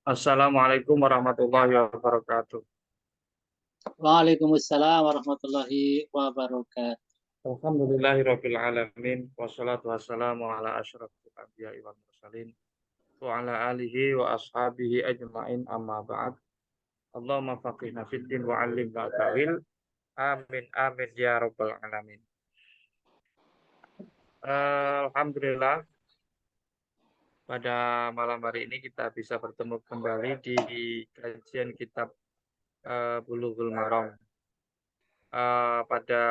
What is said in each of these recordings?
Assalamualaikum warahmatullahi wabarakatuh. Waalaikumsalam warahmatullahi wabarakatuh. Alhamdulillahirabbil alamin wassalatu wassalamu ala asyrafil anbiya'i wal mursalin wa ala alihi wa ashabihi ajmain amma ba'd. Allahumma faqihna fid din wa 'allimna ta'wil. Amin amin ya rabbal alamin. Alhamdulillah pada malam hari ini kita bisa bertemu kembali di kajian kitab Bulughul Maram. Pada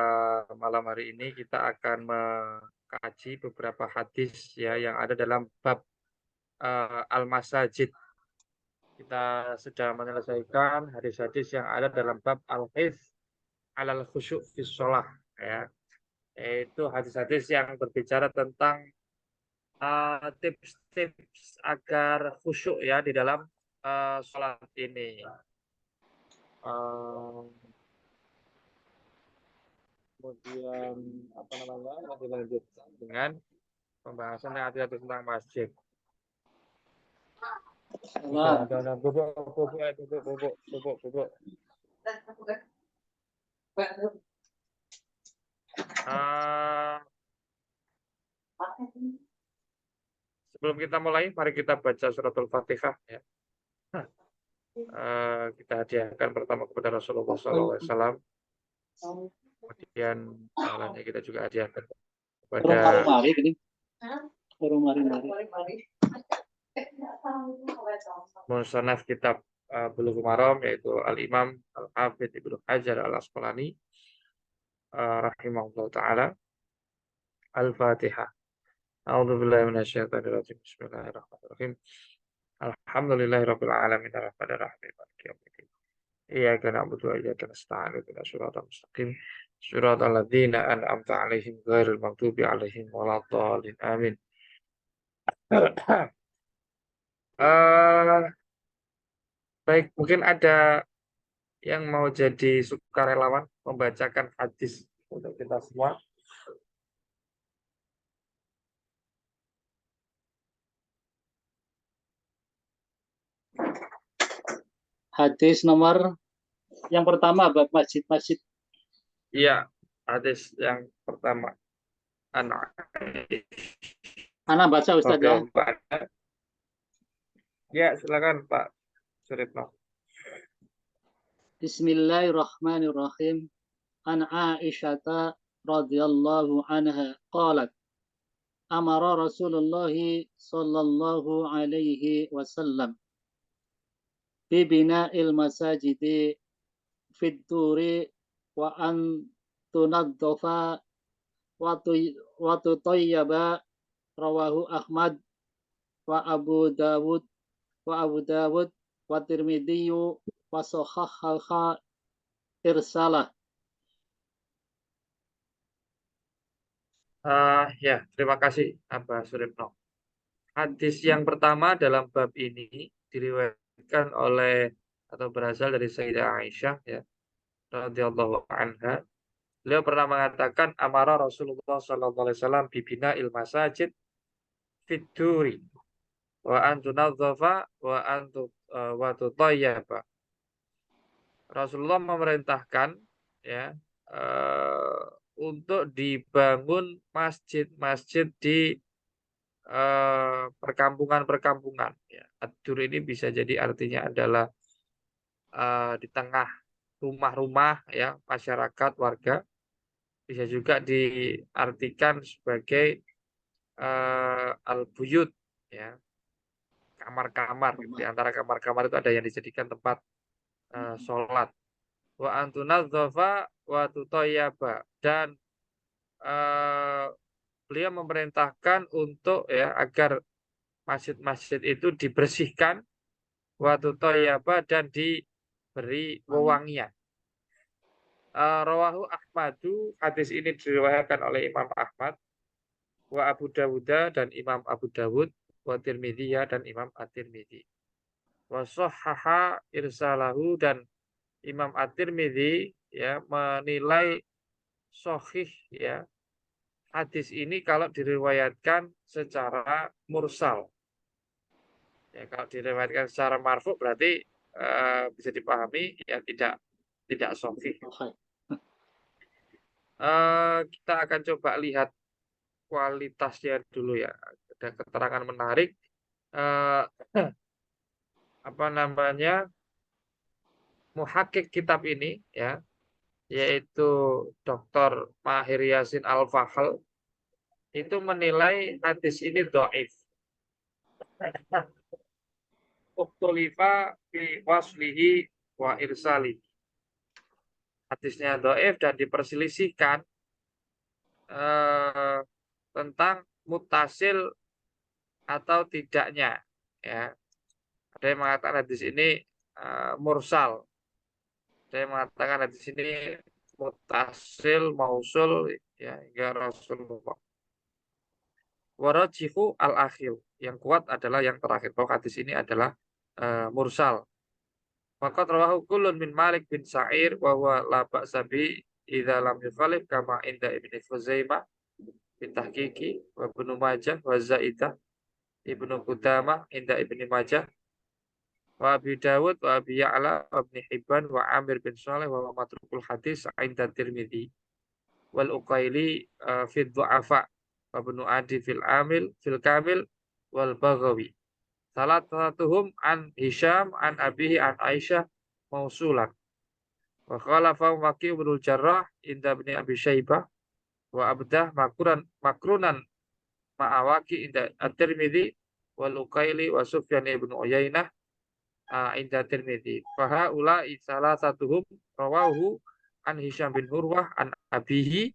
malam hari ini kita akan mengkaji beberapa hadis ya yang ada dalam bab al-masajid. Kita sudah menyelesaikan hadis-hadis yang ada dalam bab al-hifz alal khusyuk fi shalah ya. Yaitu hadis-hadis yang berbicara tentang tips-tips agar khusyuk ya di dalam sholat ini. Kemudian apa namanya dilanjutkan dengan pembahasan yang ada tentang masjid. Bubuk. Sebelum kita mulai, mari kita baca suratul Fatihah ya. Kita hadiahkan pertama kepada Rasulullah SAW. Kemudian lainnya kita juga hadiahkan kepada musannaf kitab Bulughul Maram yaitu Al-Imam Al-Hafidz Ibnu Hajar Al-Asqalani rahimahullah taala. Al-Fatihah. A'udzubillahi minasyaitonir rajim. Bismillahirrahmanirrahim. Alhamdulillahirabbil alamin arrahmanir rahim maliki yaumiddin. Iyyaka na'budu wa iyyaka nasta'in ihdinas siratal mustaqim. Siratal ladzina an'amta 'alaihim ghairil maghdubi 'alaihim waladdallin. Amin. Baik, mungkin ada yang mau jadi sukarelawan membacakan hadis untuk kita semua. Hadis nomor yang pertama bab masjid-masjid. Iya, hadis yang pertama. Ana baca Ustaz ya. Ya, silakan Pak Suripno. Bismillahirrahmanirrahim. An Aisyata radhiyallahu anha qalat amara Rasulullah sallallahu alaihi wasallam bi bina'il masajidi fid duri wa an tunaddafa wa tutayyaba rawahu Ahmad wa Abu Dawud wa Tirmidzi wa sahahaha irsalah. Ya, terima kasih Abah Suripno. Hadis yang pertama dalam bab ini diriwayatkan oleh atau berasal dari Sayyidah Aisyah ya radhiyallahu anha. Beliau pernah mengatakan amara Rasulullah sallallahu alaihi wasallam bibina il masajid fiduri wa antunadzafa wa tutayyaba. Rasulullah memerintahkan ya untuk dibangun masjid-masjid di perkampungan-perkampungan. Ya. Ad-dur ini bisa jadi artinya adalah di tengah rumah-rumah ya masyarakat warga. Bisa juga diartikan sebagai al-buyut ya kamar-kamar. Di antara kamar-kamar itu ada yang dijadikan tempat sholat. Wa antunadzafa wa tutayyaba dan beliau memerintahkan untuk ya agar masjid-masjid itu dibersihkan wa tutayyaba dan diberi wewangian. Rawahu Ahmadu, hadis ini diriwayatkan oleh Imam Ahmad, wa Abu Dawud dan Imam Abu Dawud, wa Tirmidzi dan Imam At-Tirmidzi. Wa sahhaha irsalahu dan Imam At-Tirmidzi ya menilai sahih ya hadis ini kalau diriwayatkan secara mursal. Ya, kalau diriwayatkan secara marfu berarti bisa dipahami ya tidak sahih. Sahih. Kita akan coba lihat kualitasnya dulu ya. Ada keterangan menarik. Eh, apa namanya? Muhakik kitab ini ya, yaitu Dr. Mahir Yasin Al-Fahl itu menilai hadis ini dhaif. Uktulifa fi waslihi wa irsali. Hadisnya dhaif dan diperselisihkan eh, tentang mutasil atau tidaknya ya. Ada yang mengatakan hadis ini mursal. Ada yang mengatakan hadis ini mutasil mausul ya hingga Rasulullah. Warajihu al-akhir. Yang kuat adalah yang terakhir. Bahwa hadis ini adalah mursal. Maka rawahu kullun min Malik bin Sa'ir wa huwa la ba'sa bi idza lam yukhalif kama inda Ibnu Khuzaimah bin Tahqiqi wa Ibnu Majah wa Zaidah Ibnu Qudamah inda Ibnu Majah wa Abi Dawud wa Abi Ya'la wa Ibnu Hibban wa Amir bin Shalih wa matrukul hadis inda Tirmidzi wal Uqaili fi dhu'afa wa Ibnu Adi fil Kamil wal Baghawi. Salah satuhum an Hisham an abihi an Aisyah mausulan. Wa khalafa Waqi' bin Jarrah inda bin Abi Syaibah wa abdah makrunan ma'awaki inda At-Tirmidzi wal Uqaili wa Sufyan ibn Uyainah inda Tirmidzi. Fa ula salah satuhum rawahu an Hisham bin Urwah an abihi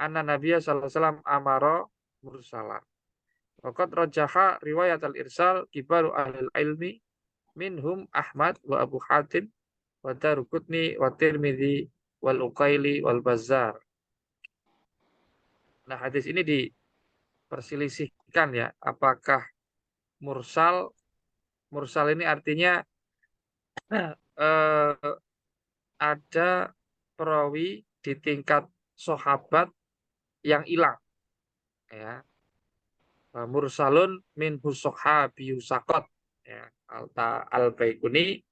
anna Nabiyya sallallahu alaihi wasallam amara mursalan. Waqad rajaha riwayat al-irsal kibaru ahlil ilmi minhum Ahmad wa Abu Hatim wa Daruqutni wa Tirmidzi wal Uqaili wal Bazzar. Nah, hadis ini diperselisihkan ya, apakah mursal. Mursal ini artinya eh, ada perawi di tingkat sahabat yang hilang ya. Mursalun min sahabi sakot ya. Al-Baikuni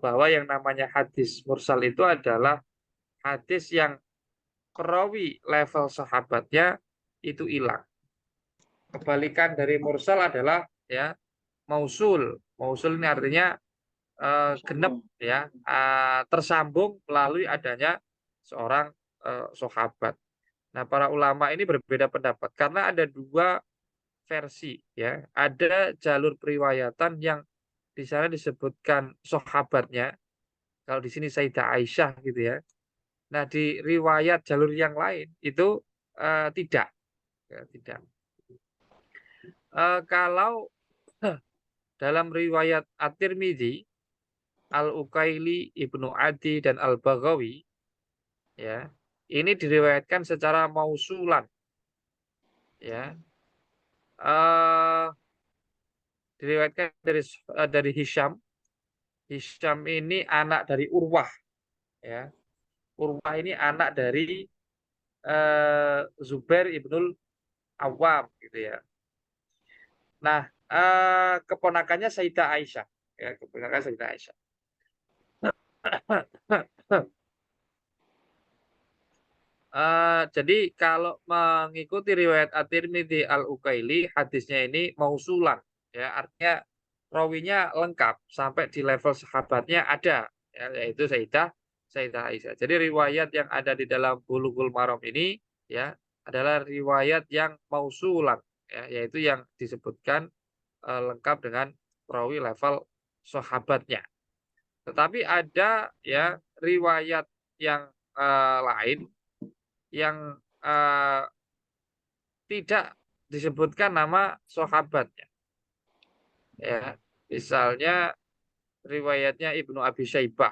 bahwa yang namanya hadis mursal itu adalah hadis yang perawi level sahabatnya itu hilang. Kebalikan dari mursal adalah ya mausul. Mausul ini artinya genep ya, tersambung melalui adanya seorang sahabat. Nah, para ulama ini berbeda pendapat karena ada dua versi ya. Ada jalur periwayatan yang di sana disebutkan sahabatnya. Kalau di sini Sayyidah Aisyah gitu ya. Nah, di riwayat jalur yang lain itu tidak, ya, tidak. Kalau dalam riwayat At-Tirmidzi, Al-Uqaili, Ibnu Adi dan Al-Baghawi ya. Ini diriwayatkan secara mausulan ya. Eh diriwayatkan dari Hisham. Hisham ini anak dari Urwah ya. Urwah ini anak dari Zubair ibnul Awam gitu ya. Nah, keponakannya Sayyidah Aisyah ya, keponakan Sayyidah Aisyah. Jadi kalau mengikuti riwayat At-Tirmidzi Al-Uqaili, hadisnya ini mausulan ya, artinya rawinya lengkap sampai di level sahabatnya ada ya, yaitu Sayyidah Aisyah. Jadi riwayat yang ada di dalam Bulughul Maram ini ya adalah riwayat yang mausulan ya, yaitu yang disebutkan lengkap dengan perawi level sahabatnya. Tetapi ada ya riwayat yang lain yang tidak disebutkan nama sahabatnya. Ya, misalnya riwayatnya Ibnu Abi Syaibah.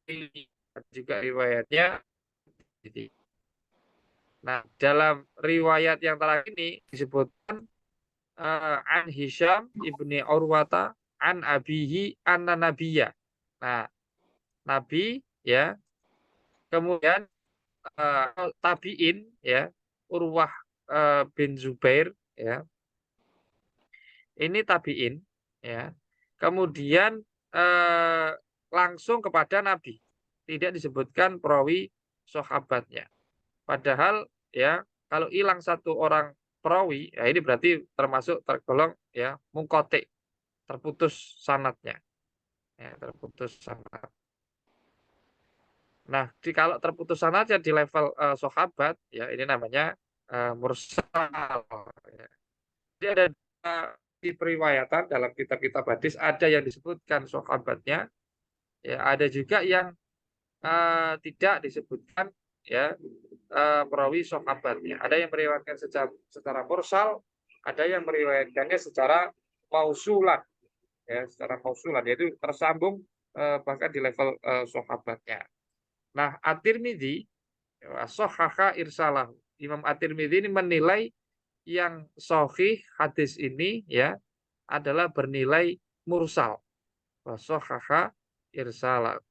Ini juga riwayatnya. Nah, dalam riwayat yang terakhir ini disebutkan an Hisham ibni Urwata an abihi anna nabiyya. Nah, Nabi ya, kemudian tabiin ya, Urwah bin Zubair, ya, ini tabiin, ya, kemudian langsung kepada Nabi, tidak disebutkan perawi sahabatnya. Padahal ya kalau hilang satu orang perawi, ya ini berarti termasuk tergolong ya mungkotik, terputus sanatnya, ya, terputus sanat. Nah, kalau terputus sanatnya di level sahabat, ya ini namanya mursal. Ya. Jadi ada di periwayatan dalam kitab-kitab hadis ada yang disebutkan sahabatnya, ya ada juga yang tidak disebutkan ya perawi sahabatnya. Ada yang meriwayatkan secara mursal, ada yang meriwayatkannya secara mausulan, ya, secara mausulan, yaitu tersambung bahkan di level sahabatnya. Nah, At-Tirmidzi sahhaha irsalahu. Imam At-Tirmidzi ini menilai yang sahih hadis ini ya adalah bernilai mursal. Wa sahhaha irsalahu.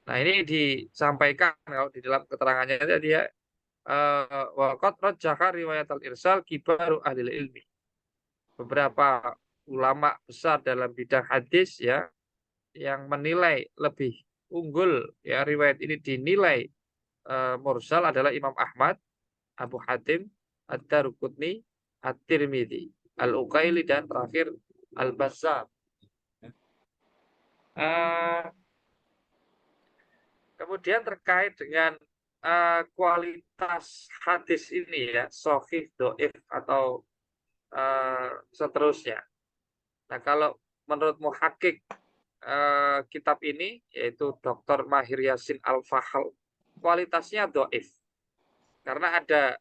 Nah, ini disampaikan kalau di dalam keterangannya dia wa qad rajjaha riwayat al-irsal kibaru ahli ilmi. Beberapa ulama besar dalam bidang hadis ya yang menilai lebih unggul ya riwayat ini dinilai mursal adalah Imam Ahmad, Abu Hatim, Ad-Daruqutni, At-Tirmidzi, Al-Uqaili dan terakhir Al-Bazzar. Kemudian terkait dengan kualitas hadis ini ya, sahih, dhaif atau seterusnya. Nah, kalau menurut muhakkik kitab ini yaitu Dr. Mahir Yasin Al-Fahal, kualitasnya dhaif. Karena ada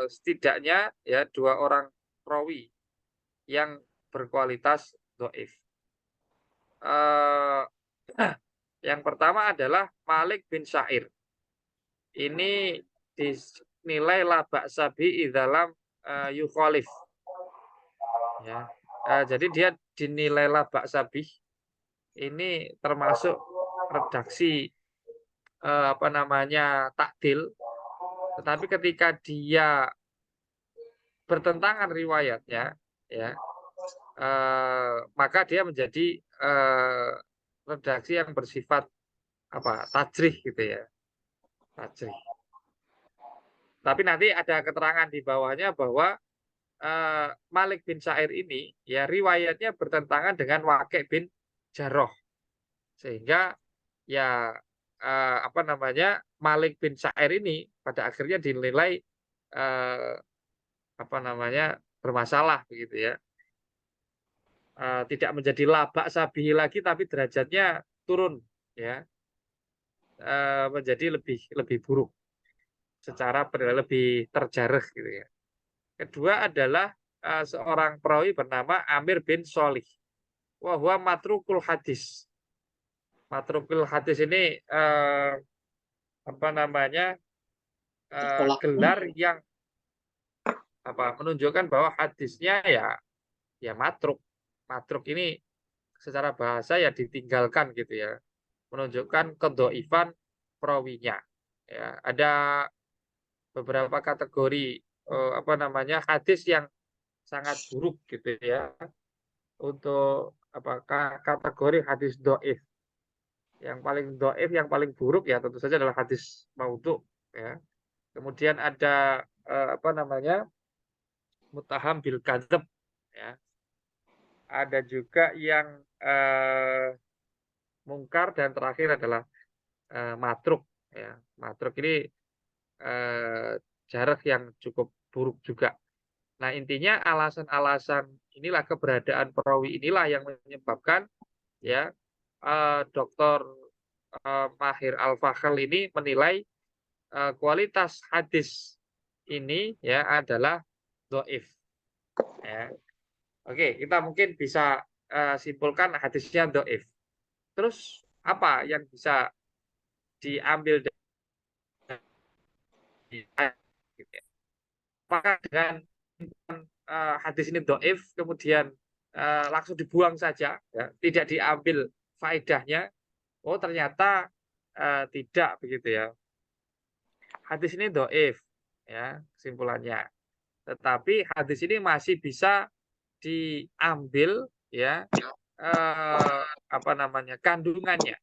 setidaknya ya 2 orang rawi yang berkualitas dhaif. Yang pertama adalah Malik bin Sa'ir. Ini dinilai la ba'sa bi dalam yukhalif. Ya. Jadi dia dinilai la ba'sa bi. Ini termasuk redaksi apa namanya takdil. Tetapi ketika dia bertentangan riwayatnya, ya, maka dia menjadi redaksi yang bersifat apa tajrih gitu ya, tajrih. Tapi nanti ada keterangan di bawahnya bahwa Malik bin Sa'ir ini ya riwayatnya bertentangan dengan Waqi' bin Jarrah, sehingga ya apa namanya Malik bin Sa'ir ini pada akhirnya dinilai apa namanya bermasalah begitu ya. Tidak menjadi labak sabihi lagi tapi derajatnya turun ya, menjadi lebih buruk secara lebih terjarah gitu ya. Kedua adalah seorang perawi bernama Amir bin Sholih, wa huwa matrukul hadis. Matrukul hadis ini apa namanya gelar yang apa menunjukkan bahwa hadisnya ya matruk. Matruk ini secara bahasa ya ditinggalkan gitu ya, menunjukkan kedhaifan perawinya. Ya, ada beberapa kategori apa namanya hadis yang sangat buruk gitu ya. Untuk apakah kategori hadis dhaif. Yang paling dhaif, yang paling buruk ya tentu saja adalah hadis maudhu ya. Kemudian ada apa namanya? Muttaham bil kadzab ya. Ada juga yang mungkar dan terakhir adalah matruk ya. Matruk ini jarak yang cukup buruk juga. Nah, intinya alasan-alasan inilah keberadaan perawi inilah yang menyebabkan ya Dr. Mahir Al-Fakhal ini menilai kualitas hadis ini ya adalah dhaif. Ya. Oke, kita mungkin bisa simpulkan hadisnya dhaif. Terus apa yang bisa diambil dari gitu ya. Apakah dengan hadis ini dhaif kemudian langsung dibuang saja ya, tidak diambil faedahnya? Oh, ternyata tidak begitu ya. hadis ini dhaif, ya kesimpulannya. Tetapi hadis ini masih bisa diambil, ya apa namanya, kandungannya,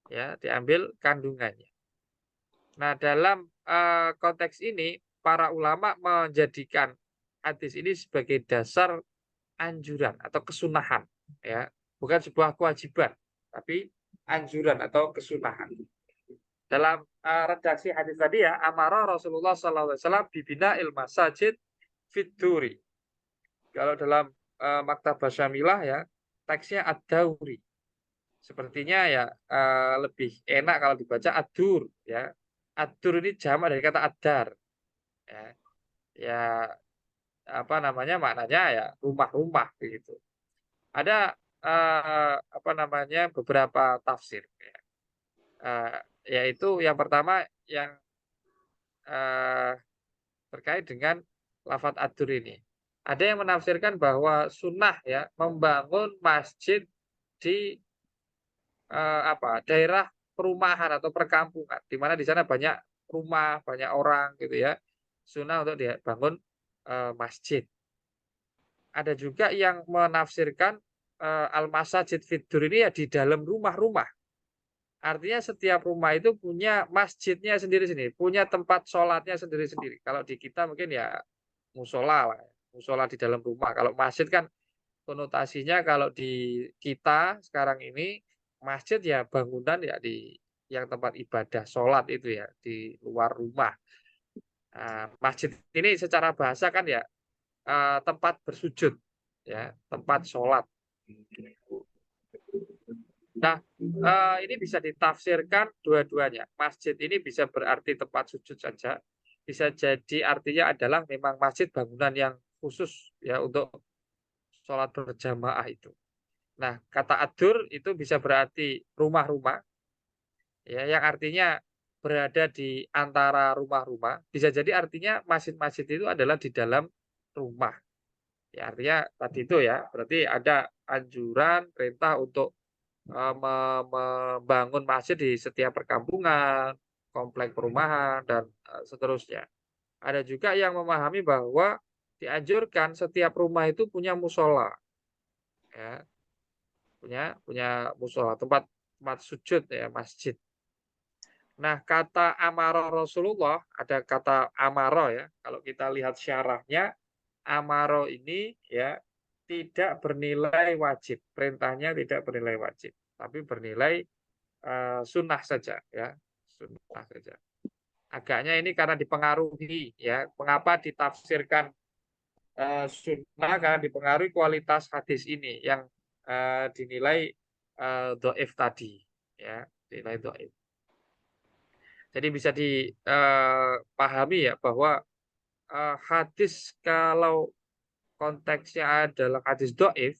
ya diambil kandungannya. Nah, dalam konteks ini para ulama menjadikan hadis ini sebagai dasar anjuran atau kesunahan, ya bukan sebuah kewajiban, tapi anjuran atau kesunahan. Dalam redaksi hadis tadi ya, amara Rasulullah SAW bibina masajid fituri. Kalau dalam Maktabah Syamilah ya, teksnya ad-dauri. Sepertinya ya lebih enak kalau dibaca adur, ya. Adur ini jamak dari kata adar, ya. Ya apa namanya, maknanya ya rumah-rumah begitu. Ada apa namanya, beberapa tafsir, ya. Yaitu yang pertama yang eh, terkait dengan lafadz adur ini. Ada yang menafsirkan bahwa sunnah ya membangun masjid di apa, daerah perumahan atau perkampungan, di mana di sana banyak rumah, banyak orang gitu ya. Sunnah untuk dibangun masjid. Ada juga yang menafsirkan al-masajid fitur ini ya di dalam rumah-rumah. Artinya setiap rumah itu punya masjidnya sendiri-sendiri, punya tempat sholatnya sendiri-sendiri. Kalau di kita mungkin ya musola lah, musola di dalam rumah. Kalau masjid kan konotasinya kalau di kita sekarang ini masjid ya bangunan ya di yang tempat ibadah sholat itu ya di luar rumah. Nah, masjid ini secara bahasa kan ya tempat bersujud, ya tempat sholat. Nah, ini bisa ditafsirkan dua-duanya. Masjid ini bisa berarti tempat sujud saja, bisa jadi artinya adalah memang masjid bangunan yang khusus ya untuk sholat berjamaah itu. Nah, kata adur itu bisa berarti rumah-rumah, ya, yang artinya berada di antara rumah-rumah. Bisa jadi artinya masjid-masjid itu adalah di dalam rumah. Ya, artinya tadi itu ya, berarti ada anjuran perintah untuk membangun masjid di setiap perkampungan, komplek perumahan, dan seterusnya. Ada juga yang memahami bahwa dianjurkan setiap rumah itu punya musola, ya, punya musola, tempat tempat sujud ya, masjid. Nah, kata amaro Rasulullah, ada kata amaro ya. Kalau kita lihat syarahnya, amaro ini ya tidak bernilai wajib. Perintahnya tidak bernilai wajib, tapi bernilai sunnah saja ya, sunnah saja. Agaknya ini karena dipengaruhi ya. Mengapa ditafsirkan sunnah? Karena dipengaruhi kualitas hadis ini yang dinilai doif tadi, ya, dinilai doif. Jadi bisa dipahami ya bahwa hadis kalau konteksnya adalah hadis doif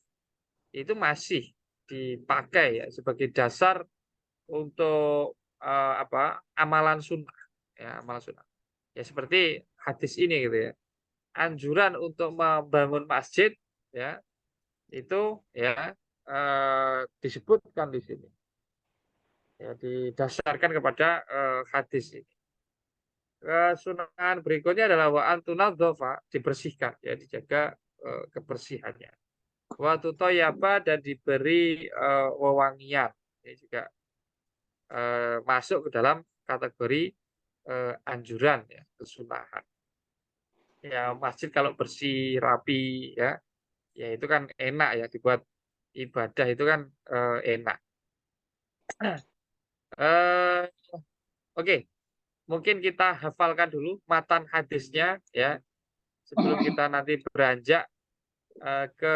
itu masih dipakai ya sebagai dasar untuk apa, amalan sunnah, ya amalan sunnah. Ya seperti hadis ini gitu ya. Anjuran untuk membangun masjid ya itu ya disebutkan di sini. Ya didasarkan kepada hadis ini. Kesunahan berikutnya adalah wa antunadzofa, dibersihkan ya, dijaga kebersihannya. Wa tutoyaba, dan diberi wewangian. Ini juga masuk ke dalam kategori anjuran ya, kesunahan. Ya masjid kalau bersih rapi ya, ya itu kan enak ya, dibuat ibadah itu kan enak. Eh, Oke, mungkin kita hafalkan dulu matan hadisnya ya sebelum kita nanti beranjak ke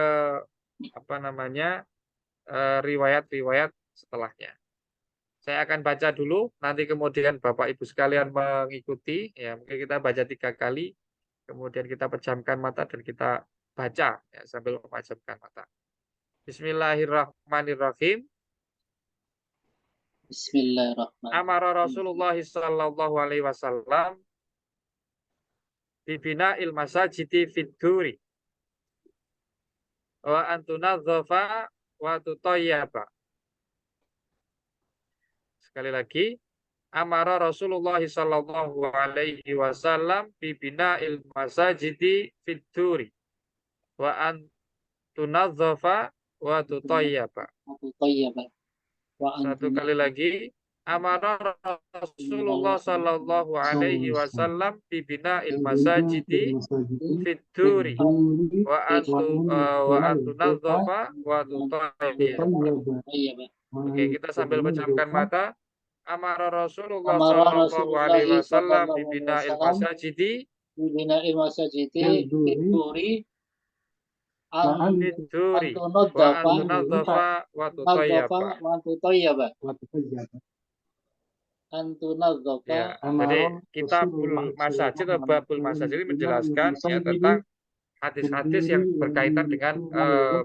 apa namanya, riwayat-riwayat setelahnya. Saya akan baca dulu, nanti kemudian Bapak Ibu sekalian mengikuti. Ya, mungkin kita baca 3 kali, kemudian kita pejamkan mata dan kita baca ya, sambil memejamkan mata. Bismillahirrahmanirrahim. Amara Bismillahirrahmanirrahim. Rasulullah sallallahu alaihi wasallam bibina il masajidi fiduri wa antunadzafa wa tutoyyaba. Sekali lagi, amara Rasulullah sallallahu alaihi wasallam bi bina'il masajidi fid duri wa an tunadzafa wa tutayyaba. Atau tayyibah. Wa Satu antum kali lagi, amara Rasulullah sallallahu alaihi wasallam bi bina'il masajidi fid duri wa antu nadzafa wa tutayyaba. tayyibah. Oke, kita sambil pejamkan mata. Amara Rasulullah Amara sallallahu Rasulullah alaihi wasallam sallallahu alaihi bibina il wasallam masajidi bibina'il masajidi fituri fituri wa antunadzafa antunadzafa wa tutayyaba. wa antutayyaba. Antunadzafa Ya, jadi kitabul masajid atau babul masajid ini menjelaskan ya tentang hadis-hadis yang berkaitan dengan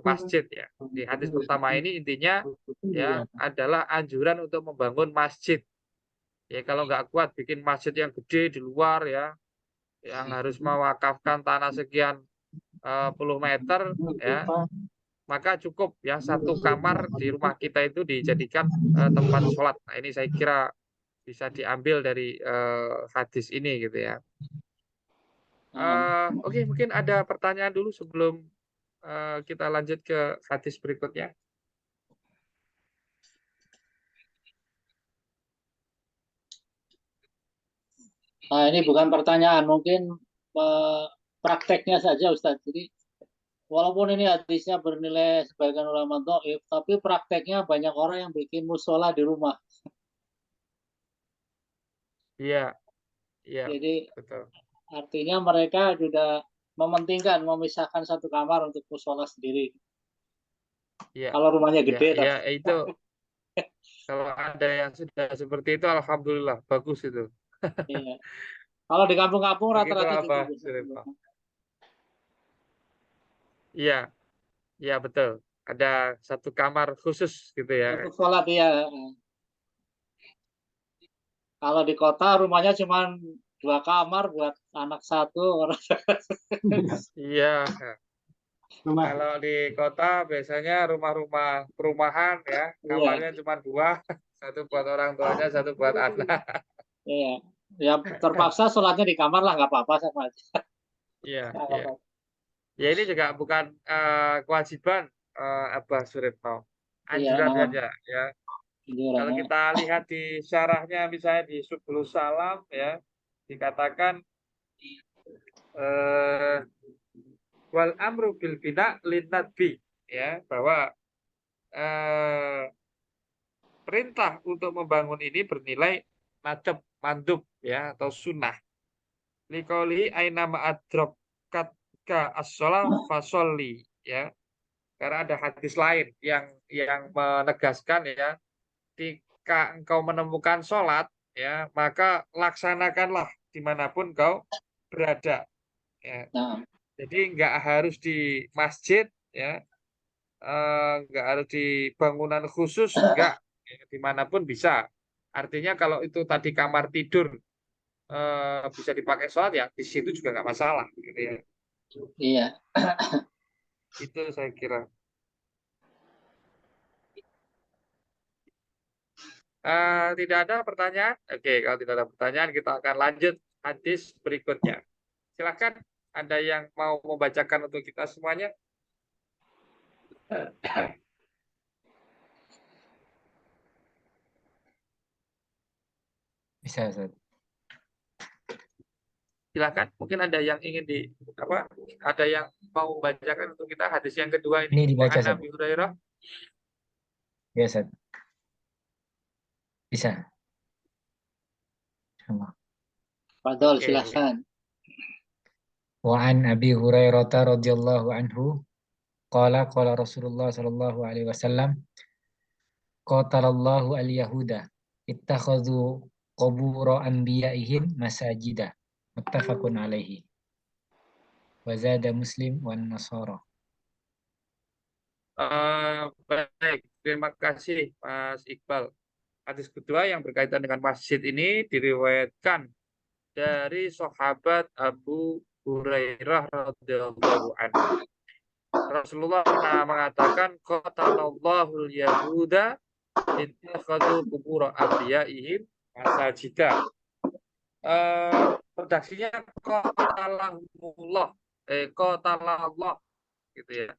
masjid ya. Di hadis pertama ini intinya ya adalah anjuran untuk membangun masjid. Ya kalau nggak kuat bikin masjid yang gede di luar ya, yang harus mewakafkan tanah sekian puluh meter ya, maka cukup ya satu kamar di rumah kita itu dijadikan tempat sholat. Nah ini saya kira bisa diambil dari hadis ini gitu ya. Oke, mungkin ada pertanyaan dulu sebelum kita lanjut ke hadis berikutnya. Nah, ini bukan pertanyaan, mungkin prakteknya saja Ustaz. Jadi walaupun ini hadisnya bernilai sebagian ulama dhaif, tapi prakteknya banyak orang yang bikin musola di rumah. Iya, iya, Jadi betul. artinya mereka sudah mementingkan memisahkan satu kamar untuk musola sendiri. Iya, Kalau rumahnya iya, gede, iya, itu kalau ada yang sudah seperti itu, alhamdulillah bagus itu. iya. Kalau di kampung-kampung rata-rata Begitulah gitu. Pak Suripto. Iya, iya betul. Ada satu kamar khusus gitu ya. Untuk sholat ya. Kalau di kota rumahnya cuma 2 kamar buat anak satu. Iya. Kalau di kota biasanya rumah-rumah perumahan ya, Iya, kamarnya cuma 2, satu buat orang tuanya, satu buat anak. iya. Ya terpaksa sholatnya di kamar lah, nggak apa-apa sama aja. Iya, Nggak iya. apa-apa. Ya ini juga bukan kewajiban Abah Suripto. Iya, Anjuran saja ya. Kalau anjurannya. kita lihat di syarahnya misalnya di Subulus Salam ya, dikatakan eh, wal amru bil bina linnadbi ya, bahwa eh, perintah untuk membangun ini bernilai najab mandub ya atau sunnah. Likoli aina ma'adrok katka as-sholah fasolli ya. Karena ada hadis lain yang menegaskan ya, ketika engkau menemukan sholat ya, maka laksanakanlah dimanapun kau berada ya. Nah, Jadi nggak harus di masjid ya, nggak harus di bangunan khusus, nggak ya, dimanapun bisa. Artinya kalau itu tadi kamar tidur bisa dipakai sholat ya, di situ juga nggak masalah gitu ya. iya. Itu saya kira. Tidak ada pertanyaan? Oke, kalau tidak ada pertanyaan, kita akan lanjut hadis berikutnya. Silakan, ada yang mau membacakan untuk kita semuanya? Bisa, Ustaz. Silakan, mungkin ada yang ingin ada yang mau membacakan untuk kita hadis yang kedua Ini ini. dibaca, Wa an Ustaz. Abi Hurairah. Ya, Ustaz. Bisa. Fadol, Oke. silahkan. Wa an Abi Hurairah radhiyallahu anhu qala Rasulullah sallallahu alaihi wasallam qatalallahu al-yahuda ittakhadhu qubur anbiya'ihim masajida muttafaqun alaihi wa zada Muslim wan Nasara. Baik, terima kasih Mas Iqbal. Hadis kedua yang berkaitan dengan masjid ini diriwayatkan dari sahabat Abu Hurairah radhiyallahu anhu. Rasulullah pernah mengatakan qatalallahul yahuda ittakhadhu qubur anbiya'ihim masajida. Redaksinya qatalahumullah, qatalallah gitu ya.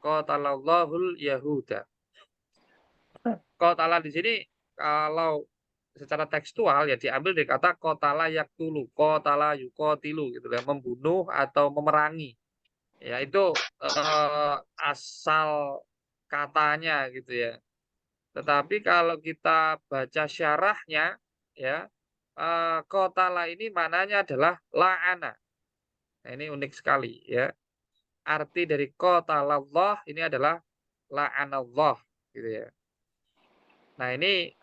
Qatalallahul yahuda. Qatala di sini kalau secara tekstual ya diambil dari kata qatala yaktulu, qatala yuqatilu gitu ya, membunuh atau memerangi. Ya itu asal katanya gitu ya. Tetapi kalau kita baca syarahnya ya, qatala ini maknanya adalah la'ana. Nah, ini unik sekali ya. Arti dari qatalallah ini adalah la'anallah gitu ya. Nah, ini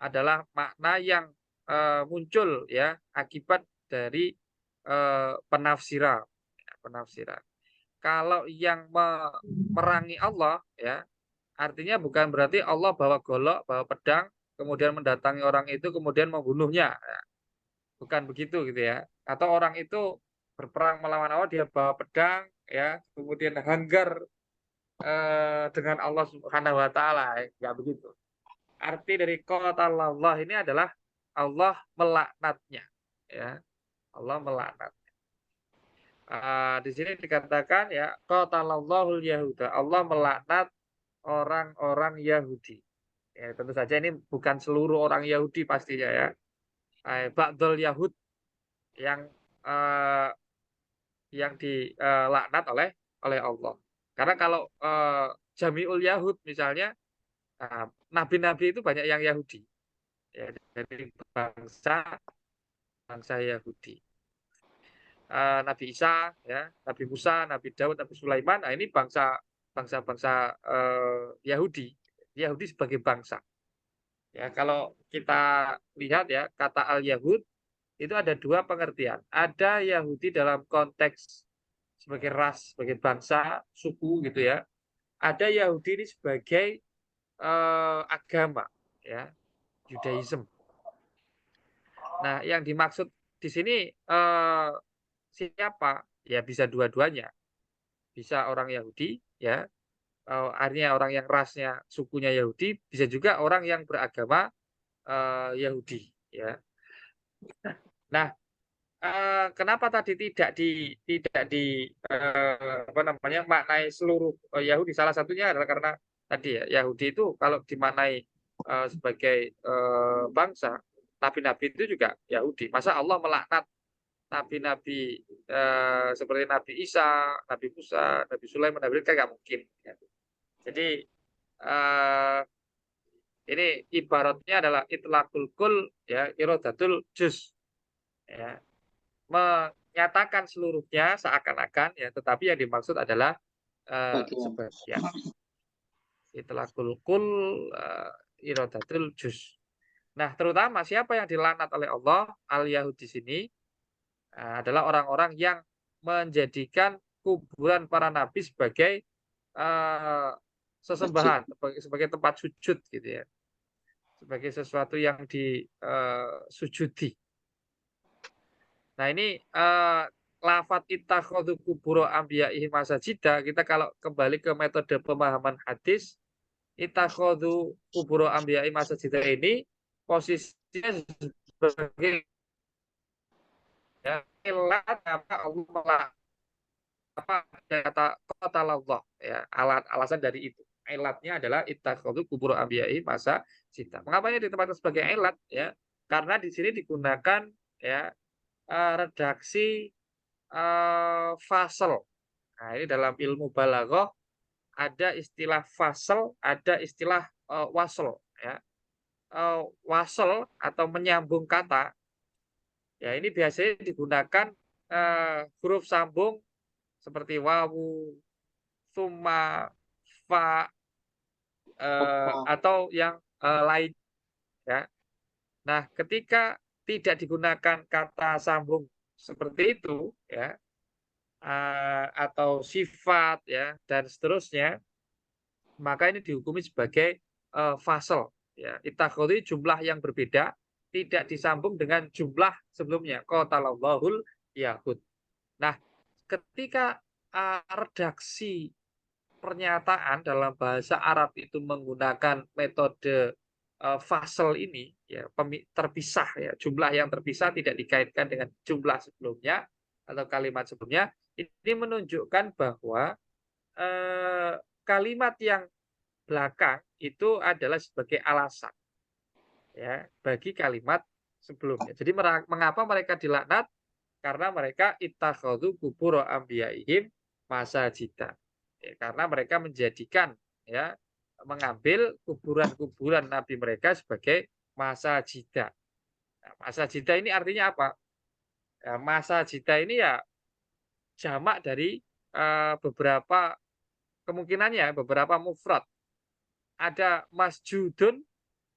adalah makna yang muncul ya akibat dari penafsiran. Penafsiran. Kalau yang memerangi Allah ya, artinya bukan berarti Allah bawa golok, bawa pedang, kemudian mendatangi orang itu, kemudian membunuhnya. Ya, bukan begitu gitu ya. Atau orang itu berperang melawan Allah, dia bawa pedang, ya, kemudian hanggar dengan Allah Subhanahu Wa Taala, nggak begitu. Arti dari qatallallah ini adalah Allah melaknatnya, ya, Allah melaknat. Di sini dikatakan ya qatalallahul yahuda, Allah melaknat orang-orang Yahudi. Ya, tentu saja ini bukan seluruh orang Yahudi pastinya ya. Ba'dul Yahud yang dilaknat oleh Allah. Karena kalau Jami'ul Yahud misalnya, nabi-nabi itu banyak yang Yahudi. Ya, dari bangsa Yahudi. Nabi Isa, ya, Nabi Musa, Nabi Daud, Nabi Sulaiman, nah ini bangsa Yahudi. Yahudi sebagai bangsa. Ya, kalau kita lihat ya, kata al-Yahud itu ada dua pengertian. Ada Yahudi dalam konteks sebagai ras, sebagai bangsa, suku gitu ya. Ada Yahudi ini sebagai agama, ya, Judaism. Nah, yang dimaksud di sini siapa? Ya bisa dua-duanya. Bisa orang Yahudi, ya, artinya orang yang rasnya, sukunya Yahudi, bisa juga orang yang beragama Yahudi, ya. Nah, kenapa tadi tidak di apa namanya maknai seluruh Yahudi? Salah satunya adalah karena tadi ya Yahudi itu kalau dimaknai sebagai bangsa, nabi-nabi itu juga Yahudi. Masa Allah melaknat nabi-nabi seperti Nabi Isa, Nabi Musa, Nabi Sulaiman, Nabi kan nggak mungkin. Ya. Jadi ini ibaratnya adalah itlaqul kul ya iradatul juz ya, menyatakan seluruhnya seakan-akan ya, tetapi yang dimaksud adalah sebagian. Itlaqul kul iradatul juz. Nah, terutama siapa yang dilaknat oleh Allah, al-Yahud di sini adalah orang-orang yang menjadikan kuburan para nabi sebagai sesembahan, sebagai tempat sujud gitu ya. Sebagai sesuatu yang disujudi. Nah, ini lafat ittakhadhu qubur anbiya'i masajida, kita kalau kembali ke metode pemahaman hadis, ittakhadhu qubur anbiya'i masajida ini posisinya sebagai ya, ilat apa Allah apa kata qatallah ya, alasan dari itu. Ilatnya adalah ittakhadhu qubur anbiya'i masajida. Mengapa ini ditempatkan sebagai ilat ya? Karena di sini digunakan ya redaksi fasal. Nah, ini dalam ilmu balaghah ada istilah fasal, ada istilah wasl ya. Wasl atau menyambung kata ya, ini biasanya digunakan huruf sambung seperti wawu, summa, fa atau yang lain ya. Nah, ketika tidak digunakan kata sambung seperti itu ya, atau sifat ya dan seterusnya, maka ini dihukumi sebagai fasal ya. Ittakhadhu jumlah yang berbeda, tidak disambung dengan jumlah sebelumnya. Qatalallahul yahud. Nah, ketika redaksi pernyataan dalam bahasa Arab itu menggunakan metode fasal ini ya terpisah ya, jumlah yang terpisah tidak dikaitkan dengan jumlah sebelumnya atau kalimat sebelumnya, ini menunjukkan bahwa kalimat yang belakang itu adalah sebagai alasan ya bagi kalimat sebelumnya. Jadi mengapa mereka dilaknat? Karena mereka ittakhadhu qubur anbiya'ihim masajida. Ya, karena mereka menjadikan ya mengambil kuburan-kuburan nabi mereka sebagai masajida. Nah, masajida ini artinya apa? Ya, masajida ini ya jamak dari beberapa kemungkinannya, beberapa mufrad. Ada masjudun,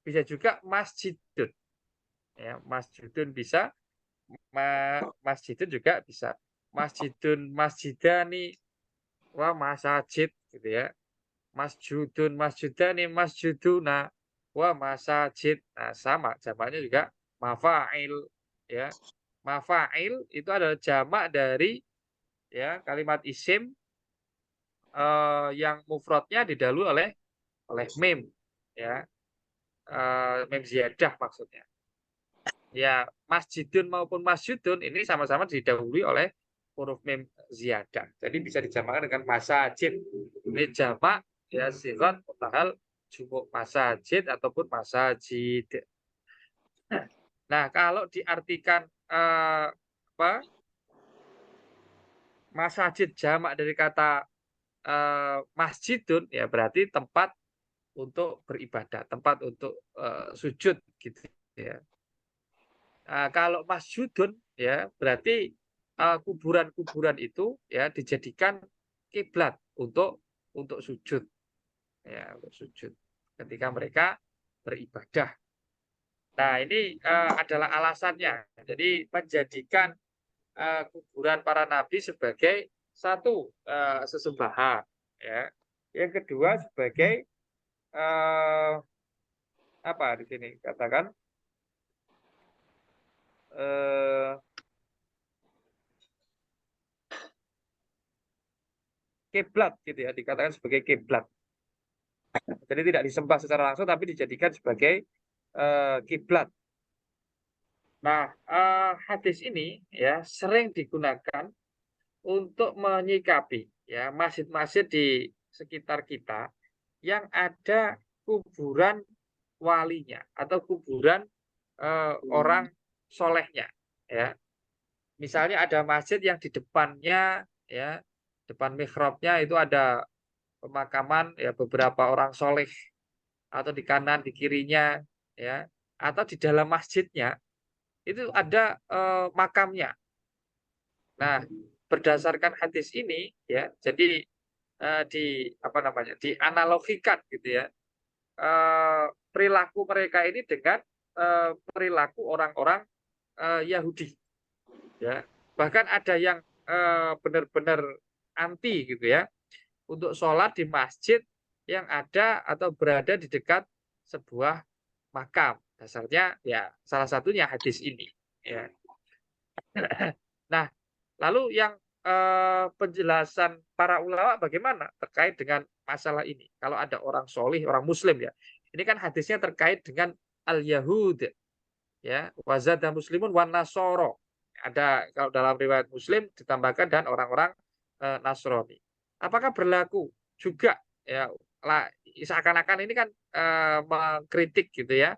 bisa juga masjidun. Ya, masjidun bisa, masjidun juga bisa. Masjidun, masjidani, wah masajid gitu ya. Masjudun, masjudani, masjuduna, wah masajid. Nah, sama jamaknya juga mafa'il ya. Mafa'il itu adalah jamak dari ya kalimat isim yang mufradnya didahului oleh mim ya. Mim ziyadah maksudnya. Ya, masjidun maupun masjidun ini sama-sama didahului oleh huruf mim ziyadah. Jadi bisa dijamakan dengan masajid. Ini jamak ya sigat mutahal jumuk masajid ataupun masajid. Nah, kalau diartikan apa? Masajid jamak dari kata masjidun ya berarti tempat untuk beribadah, tempat untuk sujud gitu ya. Nah, kalau masjudun ya berarti kuburan-kuburan itu ya dijadikan kiblat untuk sujud ya, untuk sujud ketika mereka beribadah. Nah, ini adalah alasannya. Jadi menjadikan kuburan para nabi sebagai satu sesembahan ya. Yang kedua sebagai apa di sini katakan kiblat gitu ya, dikatakan sebagai kiblat. Jadi tidak disembah secara langsung tapi dijadikan sebagai kiblat. Nah, hadis ini ya sering digunakan untuk menyikapi ya masjid-masjid di sekitar kita yang ada kuburan walinya atau kuburan orang solehnya ya. Misalnya ada masjid yang di depannya ya, depan mihrabnya itu ada pemakaman ya beberapa orang soleh atau di kanan di kirinya ya atau di dalam masjidnya itu ada makamnya. Nah, berdasarkan hadis ini ya, jadi di apa namanya? Dianalogikan gitu ya. Perilaku mereka ini dengan perilaku orang-orang Yahudi ya. Bahkan ada yang benar-benar anti gitu ya untuk sholat di masjid yang ada atau berada di dekat sebuah makam. Dasarnya ya salah satunya hadis ini ya. Nah, lalu yang penjelasan para ulama bagaimana terkait dengan masalah ini? Kalau ada orang solih, orang muslim ya. Ini kan hadisnya terkait dengan al-Yahud ya, wazada muslimun wan nasoro. Ada kalau dalam riwayat Muslim ditambahkan dan orang-orang Nasrani. Apakah berlaku juga ya seakan-akan ini kan mengkritik gitu ya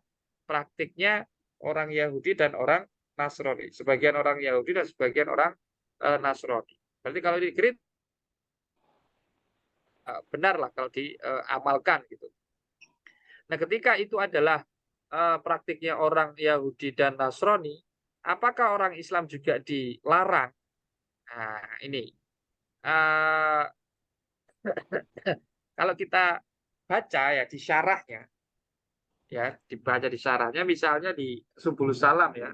praktiknya orang Yahudi dan orang Nasrani. Sebagian orang Yahudi dan sebagian orang Nasrani. Berarti kalau dikritik benarlah kalau diamalkan gitu. Nah, ketika itu adalah praktiknya orang Yahudi dan Nasrani, apakah orang Islam juga dilarang? Nah, ini kalau kita baca ya di syarahnya, ya dibaca di syarahnya, misalnya di Subul Salam ya,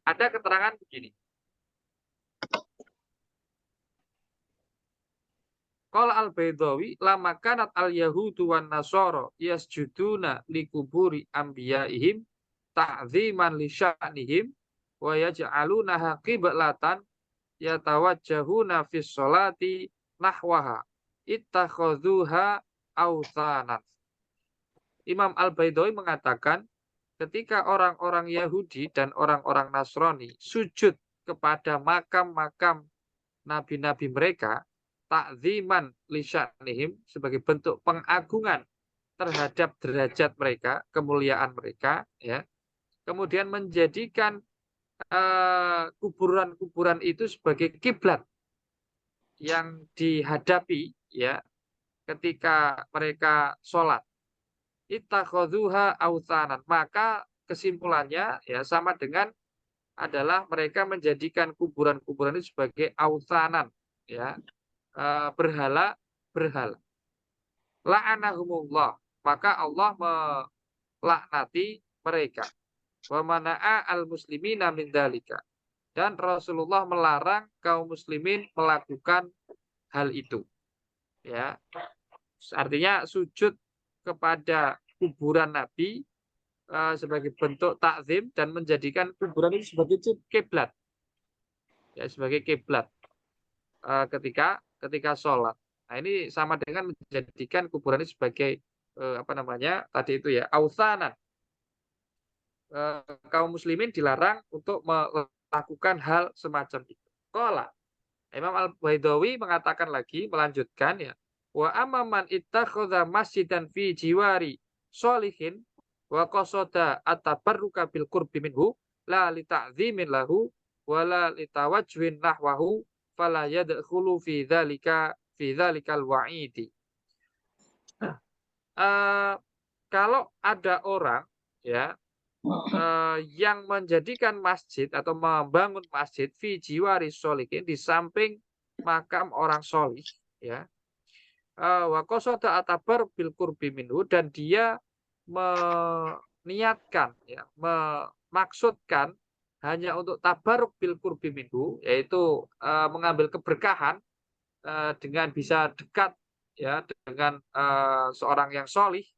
ada keterangan begini. Qala al-Baidhawi lama kanat al-yahudu wan nasara yasjuduna li kuburi anbiya'ihim ta'ziman li sya'nihim wa yaj'alunaha qiblatan yatawajjahuna fis sholati nahwaha ittakhadhuha awthanan. Imam Al-Baidawi mengatakan ketika orang-orang Yahudi dan orang-orang Nasrani sujud kepada makam-makam nabi-nabi mereka, takziman lisya'nihim, sebagai bentuk pengagungan terhadap derajat mereka, kemuliaan mereka, ya. Kemudian menjadikan kuburan-kuburan itu sebagai kiblat yang dihadapi, ya, ketika mereka sholat. Ittakhadhuha authanan, maka kesimpulannya ya sama dengan adalah mereka menjadikan kuburan-kuburan itu sebagai authanan, ya, berhala. La'anahumullah, maka Allah melaknati mereka. Wa mana'a al-muslimina min dzalika, dan Rasulullah melarang kaum muslimin melakukan hal itu, ya. Artinya sujud kepada kuburan Nabi sebagai bentuk takzim dan menjadikan kuburan itu sebagai kiblat, ya, sebagai kiblat ketika sholat. Nah, ini sama dengan menjadikan kuburan itu sebagai apa namanya tadi itu, ya, authanan. Kaum muslimin dilarang untuk melakukan hal semacam itu. Qala Imam Al-Baidawi mengatakan lagi, melanjutkan, ya, wa amman ittakhadha masjidan fi jiwari sholihin wa qasada at-tabarruka bil qurbi minhu la li ta'zimin lahu wa la li tawajjuhin nahwahu fala yadkhulu fi dzalikal wa'idi. Kalau ada orang, ya, yang menjadikan masjid atau membangun masjid fi jiwari sholihin, di samping makam orang solih, ya, wa qasada atabar bil qurbi minhu, dan dia meniatkan, ya, memaksudkan hanya untuk tabaruk bil qurbi minhu, yaitu mengambil keberkahan dengan bisa dekat, ya, dengan seorang yang solih.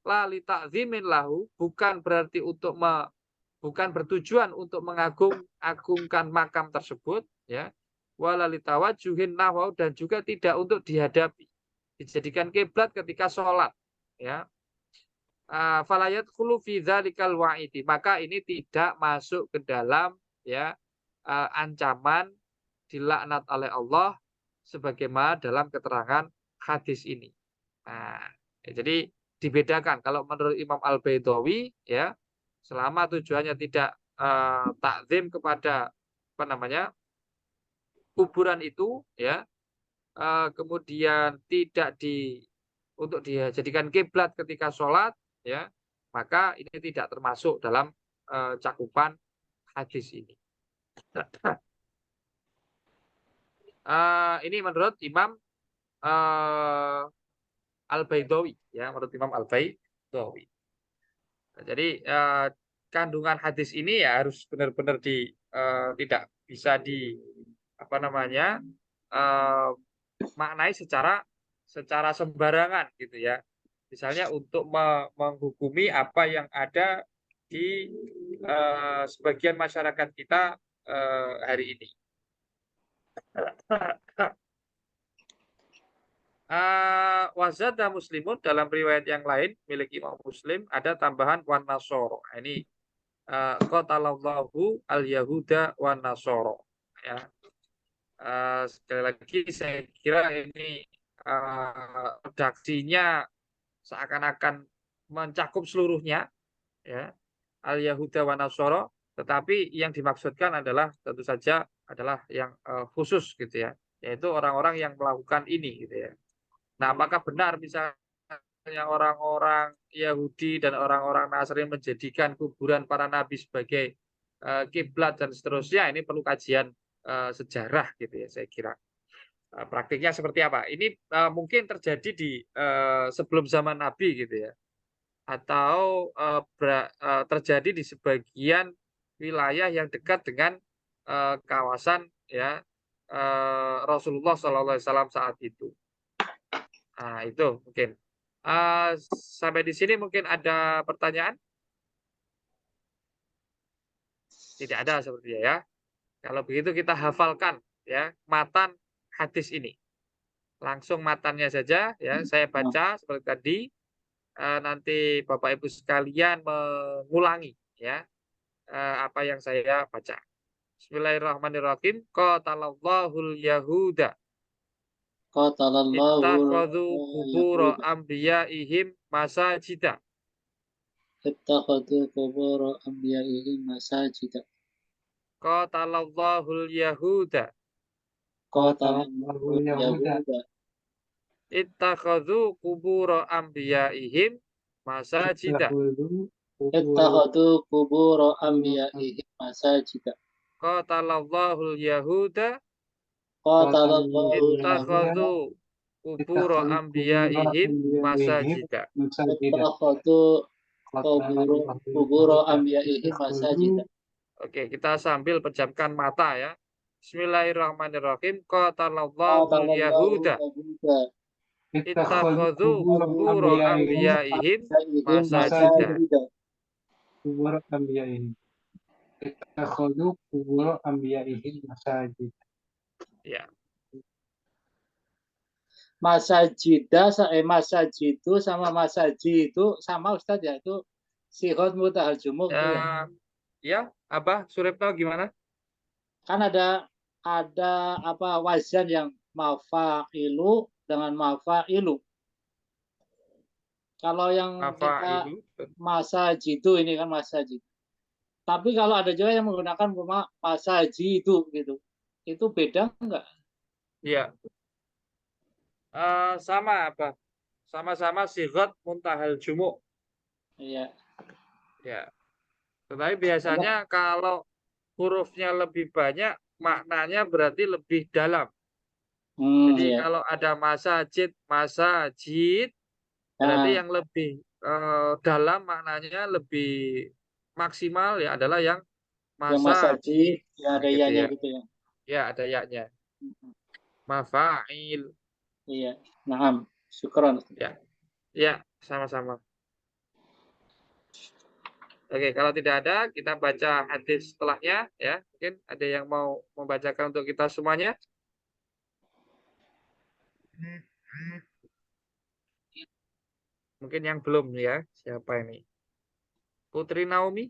La li ta'zimin lahu, bukan berarti bukan bertujuan untuk mengagungkan makam tersebut, ya. Wala li tawajjuhin nahwa, dan juga tidak untuk dihadapi, dijadikan kiblat ketika sholat, ya. Falayat khulu fi dzalikal wa'idi, maka ini tidak masuk ke dalam, ya, ancaman dilaknat oleh Allah sebagaimana dalam keterangan hadis ini. Nah, ya, jadi dibedakan kalau menurut Imam Al-Baidawi, ya, selama tujuannya tidak takzim kepada apa namanya kuburan itu, ya, kemudian tidak untuk dijadikan kiblat ketika sholat, ya, maka ini tidak termasuk dalam cakupan hadis ini. Ini menurut Imam Al-Baidawi, ya, menurut Imam Al-Baidawi. Nah, jadi kandungan hadis ini ya harus benar-benar tidak bisa apa namanya maknai secara sembarangan, gitu, ya. Misalnya untuk menghukumi apa yang ada di sebagian masyarakat kita hari ini. Wazada Muslimun, dalam riwayat yang lain milik Imam Muslim ada tambahan wan nasoro. Ini qatalallahu al-yahuda wan nasoro, ya. Sekali lagi saya kira ini redaksinya seakan-akan mencakup seluruhnya, ya, al-yahuda wan nasoro, tetapi yang dimaksudkan adalah tentu saja adalah yang khusus, gitu, ya, yaitu orang-orang yang melakukan ini, gitu, ya. Nah, apakah benar misalnya orang-orang Yahudi dan orang-orang Nasrani menjadikan kuburan para nabi sebagai kiblat dan seterusnya? Ini perlu kajian sejarah, gitu, ya, saya kira. Praktiknya seperti apa? Ini mungkin terjadi di sebelum zaman Nabi, gitu, ya, atau terjadi di sebagian wilayah yang dekat dengan kawasan, ya, Rasulullah SAW saat itu. Nah, itu mungkin. Sampai di sini mungkin ada pertanyaan? Tidak ada sepertinya, ya. Kalau begitu kita hafalkan, ya, matan hadis ini. Langsung matannya saja, ya, saya baca seperti tadi. nanti Bapak Ibu sekalian mengulangi ya apa yang saya baca. Bismillahirrahmanirrahim. Qatalallahul yahuda Qatalallahu ittakhadhu qubura yahuda anbiya'ihim masajida. ittakhadhu qubur anbiya'ihim masajida. Qatalallahul yahuda Qatalallahu yahuda ittakhadhu qubura anbiya'ihim masajida. ittakhadhu qubur anbiya'ihim masajida. Qatalallahul yahuda Qatalallahu ittakhadhu qubura anbiya'ihim masajida. ittakhadhu qubur anbiya'ihim masajida. Oke, kita sambil pejamkan mata ya. Bismillahirrahmanirrahim. Qatalallahul yahuda ittakhadhu qubura anbiya'ihim masajida. kubur anbiya'ihim ittakhadhu kubur anbiya'ihim masajid. Ya. Masajidu sama masaji itu sama Ustadz ya, itu sighah mutahal jumuk itu ya. Ya, apa Suripto gimana? Kan ada apa wazan yang mafa'ilu dengan mafa'ilu. Kalau yang kita Mafailu. masajidu ini kan masajid. Tapi kalau ada juga yang menggunakan masajidu gitu. Itu beda enggak? Ya. Sama apa? Sama-sama sighat muntahal jumuk. Iya. Ya. Tetapi biasanya kalau hurufnya lebih banyak, maknanya berarti lebih dalam. Jadi Iya. kalau ada masajid, berarti yang lebih dalam maknanya lebih maksimal ya adalah yang masajid, ya ada gitu ianya ya. gitu ya. Ya, ada ya-nya. Mafa'il. Iya. Naam. Syukran. Ya. Ya, sama-sama. Oke, kalau tidak ada, kita baca hadis setelahnya ya. Mungkin ada yang mau membacakan untuk kita semuanya. Mungkin yang belum ya. Siapa ini? Putri Naomi?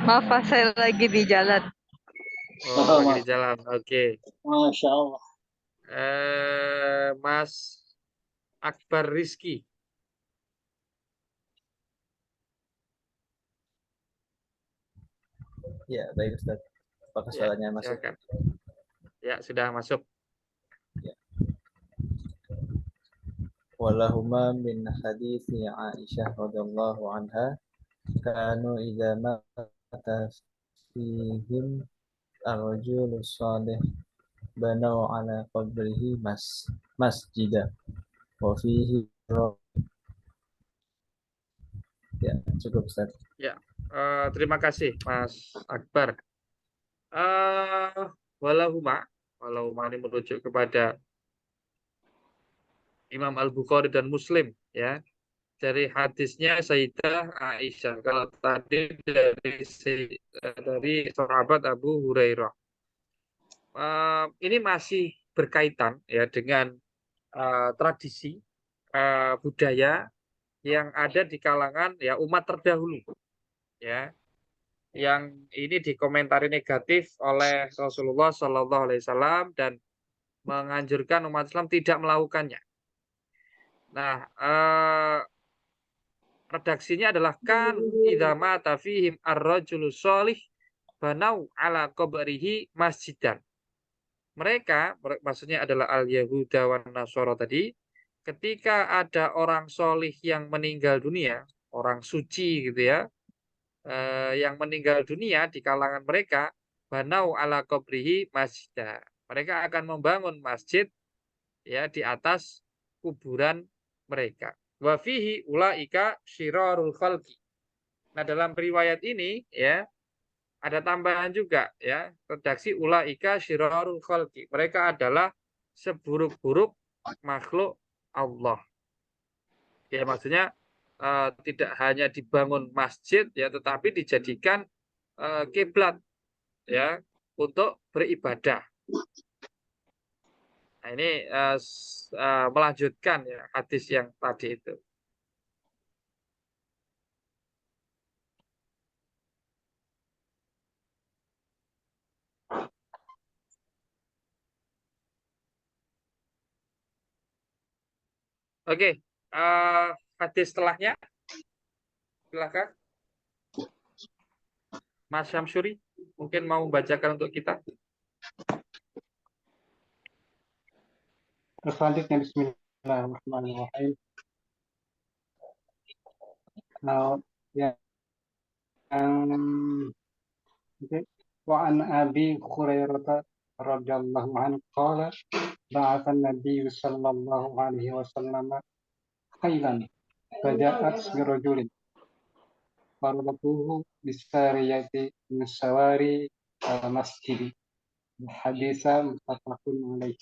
Maaf Pak, saya lagi di jalan. Oh, lagi di jalan. Oke. Masya Allah. Mas Akbar Rizky. Ya, baik Ustaz. Apakah suaranya masuk? Silakan. Ya, sudah masuk. Ya. Walahuma min hadithi Aisyah radhiyallahu anha kanu idza mata fihim ar-rajulu salih banau ala qabrihi masjida wa fihi ya, cukup Ustaz. Ya. Terima kasih Mas Akbar. Walahuma ini merujuk kepada Imam Al-Bukhari dan Muslim ya. Dari hadisnya Sayyidah Aisyah. Kalau tadi dari sahabat Abu Hurairah. Ini masih berkaitan ya dengan tradisi budaya yang ada di kalangan ya umat terdahulu ya, yang ini dikomentari negatif oleh Rasulullah Shallallahu Alaihi Wasallam dan menganjurkan umat Islam tidak melakukannya. Nah, redaksinya adalah kan idza mata fihim ar-rajulu sholih banau ala qabrihi masjidan. Mereka maksudnya adalah al-Yahuda wan Nasara tadi, ketika ada orang solih yang meninggal dunia, orang suci gitu ya, yang meninggal dunia di kalangan mereka, banau ala qabrihi masjidah. Mereka akan membangun masjid ya di atas kuburan mereka. Wa fihi ulaika syirarul khalqi. Nah, dalam riwayat ini ya ada tambahan juga ya, redaksi ulaika syirarul khalqi. Mereka adalah seburuk-buruk makhluk Allah. Ya, maksudnya tidak hanya dibangun masjid ya, tetapi dijadikan kiblat ya untuk beribadah. Nah, ini melanjutkan ya hadis yang tadi itu. Oke, hadis setelahnya silakan Mas Syamsuri mungkin mau membacakan untuk kita. Selanjutnya Bismillahirrahmanirrahim. Nah, yang oke. Wa an Abi Hurairah radhiyallahu anhu qala ba'atha an-nabiy sallallahu alaihi wasallam khailan faja'at birajulin farabatuhu bisariyati min sawari masjid. Haditha muttafaqun alaih.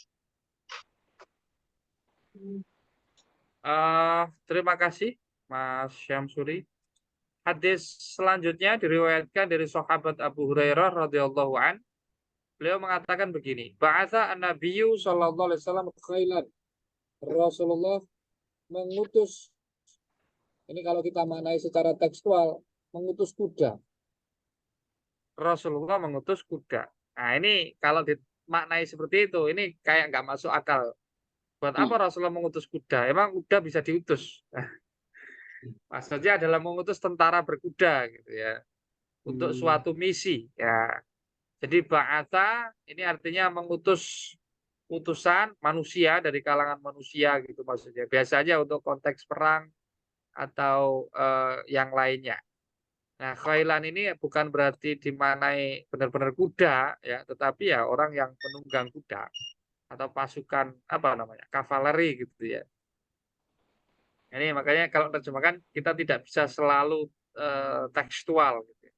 Terima kasih Mas Syamsuri. Hadis selanjutnya diriwayatkan dari sahabat Abu Hurairah radhiyallahu an. Beliau mengatakan begini, Ba'atha an-nabiyyu sallallahu alaihi wasallam khailan. Rasulullah mengutus, ini kalau kita maknai secara tekstual, mengutus kuda. Rasulullah mengutus kuda. Nah, ini kalau dimaknai seperti itu, ini kayak nggak masuk akal. Buat apa Rasulullah mengutus kuda? Emang kuda bisa diutus? Maksudnya adalah mengutus tentara berkuda gitu ya, untuk suatu misi ya. Jadi ba'atha ini artinya mengutus utusan manusia dari kalangan manusia gitu maksudnya. Biasanya untuk konteks perang atau yang lainnya. Nah, khailan ini bukan berarti dimanai benar-benar kuda ya, tetapi ya orang yang menunggang kuda atau pasukan apa namanya? Kavaleri gitu ya. Ini makanya kalau terjemahkan kita tidak bisa selalu tekstual gitu.